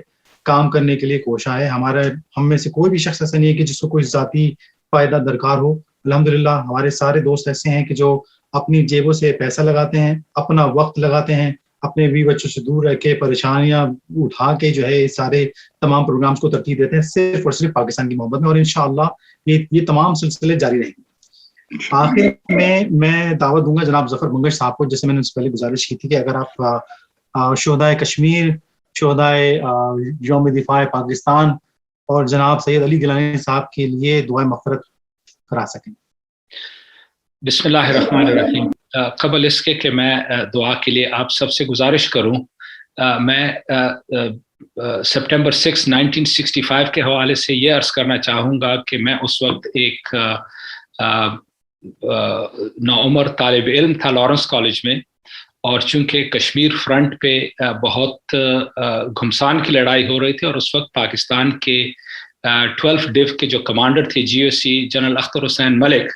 کام کرنے کے لیے کوشاں ہے. ہم میں سے کوئی بھی شخص ایسا نہیں ہے کہ جس کو کوئی ذاتی فائدہ درکار ہو. الحمدللہ ہمارے سارے دوست ایسے ہیں کہ جو اپنی جیبوں سے پیسہ لگاتے ہیں، اپنا وقت لگاتے ہیں، اپنے بیوی بچوں سے دور رہ کے پریشانیاں اٹھا کے جو ہے سارے تمام پروگرامز کو ترتیب دیتے ہیں صرف اور صرف پاکستان کی محبت میں. اور انشاءاللہ یہ تمام سلسلے جاری رہیں گے. آخر میں دعوت دوں گا جناب ظفر منگش صاحب کو، جیسے میں نے اس پہلے گزارش کی تھی کہ اگر آپ شہدائے کشمیر، شہدائے یوم دفاع پاکستان اور جناب سید علی گیلانی صاحب کے لیے دعائے مغفرت کرا سکیں. بسم اللہ الرحمن الرحیم. قبل اس کے کہ میں دعا کے لیے آپ سب سے گزارش کروں، میں سپٹمبر 6 1965 کے حوالے سے یہ عرض کرنا چاہوں گا کہ میں اس وقت ایک نوعمر طالب علم تھا لارنس کالج میں، اور چونکہ کشمیر فرنٹ پہ بہت گھمسان کی لڑائی ہو رہی تھی، اور اس وقت پاکستان کے 12 ڈیو کے جو کمانڈر تھے GOC جنرل اختر حسین ملک،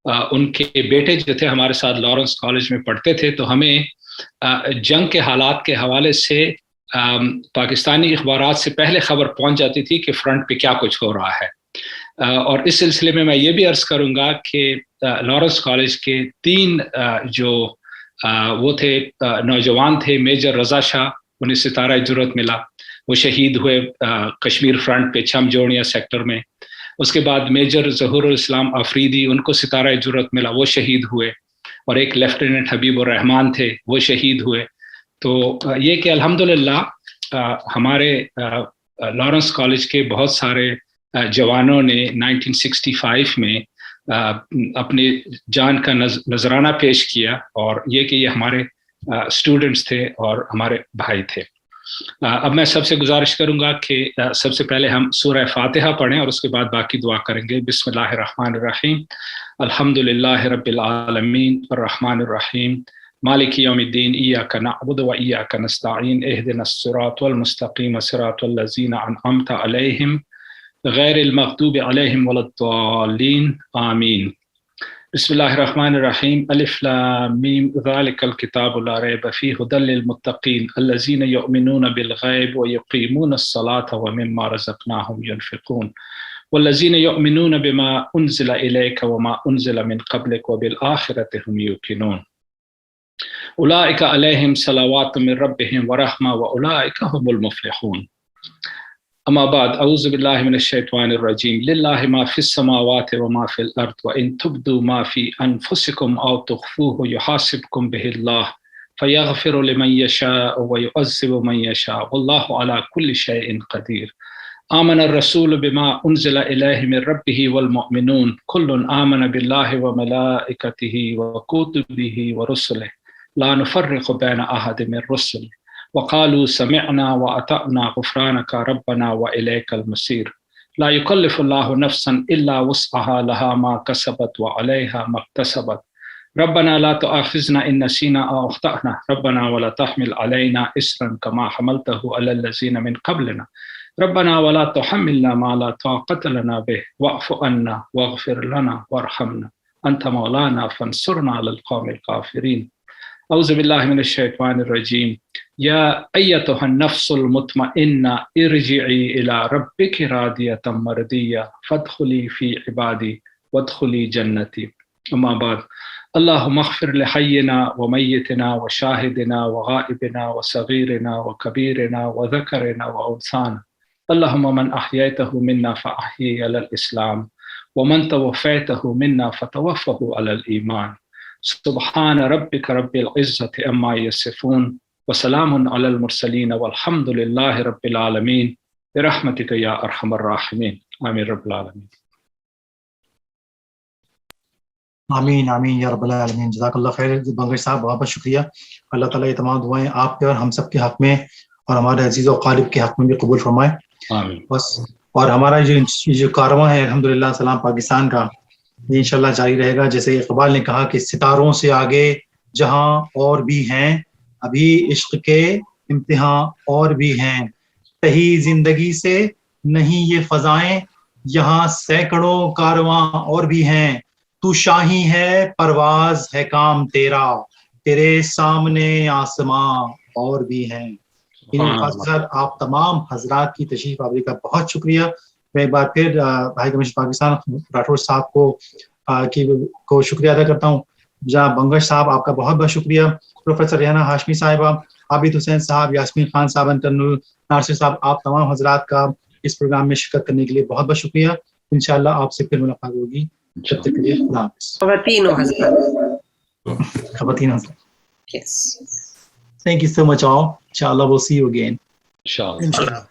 ان کے بیٹے جو تھے ہمارے ساتھ لارنس کالج میں پڑھتے تھے. تو ہمیں جنگ کے حالات کے حوالے سے پاکستانی اخبارات سے پہلے خبر پہنچ جاتی تھی کہ فرنٹ پہ کیا کچھ ہو رہا ہے. اور اس سلسلے میں یہ بھی عرض کروں گا کہ لارنس کالج کے 3 جو وہ تھے نوجوان تھے، میجر رضا شاہ، انہیں ستارہ جرأت ملا، وہ شہید ہوئے کشمیر فرنٹ پہ چھم جوڑیا سیکٹر میں. اس کے بعد میجر ظہور الاسلام آفریدی، ان کو ستارہ جرأت ملا، وہ شہید ہوئے. اور ایک لیفٹیننٹ حبیب الرحمان تھے، وہ شہید ہوئے. تو یہ کہ الحمدللہ ہمارے لارنس کالج کے بہت سارے جوانوں نے 1965 میں اپنی جان کا نذرانہ پیش کیا، اور یہ کہ یہ ہمارے اسٹوڈنٹس تھے اور ہمارے بھائی تھے. اب میں سب سے گزارش کروں گا کہ سب سے پہلے ہم سورہ فاتحہ پڑھیں اور اس کے بعد باقی دعا کریں گے. بسم اللہ الرحمن الرحیم. الحمدللہ رب العالمین الرحمن الرحیم مالک یوم الدین ایاک نعبد و ایاک نستعین اہدنا الصراط المستقیم صراط الذین انعمت علیہم غیر المغضوب علیہم ولا الضالین آمین. بسم اللہ الرحمن الرحیم. الف لام میم ذالک الکتاب لا ریب فیہ ھدی للمتقین الذین یؤمنون بالغیب ویقیمون الصلاة ومما رزقناہم ینفقون والذین یؤمنون بما انزل الیک وما انزل من قبلک وبالآخرۃ هم یوقنون اولئک علیہم صلوات من ربہم ورحمہ واولئک هم المفلحون. اما بعد اعوذ باللہ من الشیطان الرجیم. للہ ما فی السماوات وما فی الارض وان تبدوا ما فی انفسکم او تخفوه یحاسبکم به اللہ فیغفر لمن یشاء ویعذب من یشاء واللہ علی کل شیء قدیر. آمن الرسول بما انزل الیہ من ربہ والمؤمنون کل آمن باللہ وملائکتہ وکتبہ ورسلہ لا نفرق بین احد من رسلہ وقالوا سمعنا وأطعنا غفرانك ربنا وإليك المصير. لا يكلف الله نفسا إلا وسعها لها ما كسبت وعليها ما اكتسبت. ربنا لا تؤاخذنا إن نسينا أو أخطأنا ربنا ولا تحمل علينا إصرا كما حملته على الذين من قبلنا ربنا ولا تحملنا ما لا طاقة لنا به واعف عنا واغفر لنا وارحمنا أنت مولانا فانصرنا على القوم الكافرين. اعوذ باللہ من الشیطان الرجیم. یا ایتها النفس المطمئنہ ارجعی الی ربک راضیۃ مرضیہ فادخلی فی عبادی وادخلی جنتی. اما بعد اللہم اغفر لحینا ومیتنا وشاہدنا وغائبنا وصغیرنا وکبیرنا وذکرنا وانثانا. اللہم من احییتہ منا فاحیی علی الاسلام ومن توفیتہ منا فتوفہ علی الایمان. سبحان ربک رب العزت عما یصفون وسلام علی المرسلین والحمد للہ رب العالمین برحمتک یا ارحم الراحمین. آمین رب العالمین. آمین آمین یا رب العالمین. جزاک اللہ خیر بنگش صاحب، بہت بہت شکریہ. اللہ تعالیٰ یہ تمام دعائیں آپ کے اور ہم سب کے حق میں اور ہمارے عزیز و قالب کے حق میں بھی قبول فرمائے. آمین. بس اور ہمارا جو کارواں ہے الحمدللہ سلام پاکستان کا، یہ انشاءاللہ جاری رہے گا. جیسے اقبال نے کہا کہ ستاروں سے آگے جہاں اور بھی ہیں، ابھی عشق کے امتحان اور بھی ہیں، تہی زندگی سے نہیں یہ فضائیں، یہاں سینکڑوں کارواں اور بھی ہیں. تو شاہی ہے پرواز ہے کام تیرا، تیرے سامنے آسماں اور بھی ہیں. آپ تمام حضرات کی تشریف آوری کا بہت شکریہ. میں ایک بار پھر بھائی کمشن پاکستان راٹھور صاحب کو شکریہ ادا کرتا ہوں. جناب بنگش صاحب آپ کا بہت بہت شکریہ. پروفیسر ریحانہ ہاشمی صاحبہ، عابد حسین صاحب، یاسمین خان صاحب، کرنل ناصر صاحب، آپ تمام حضرات کا اس پروگرام میں شرکت کرنے کے لیے بہت بہت شکریہ. انشاءاللہ آپ سے پھر ملاقات ہوگی. تب تک کے لیے خدا حافظ. خواتین حضرات. Yes. Thank you so much all. Inshallah we'll see you again. Inshallah.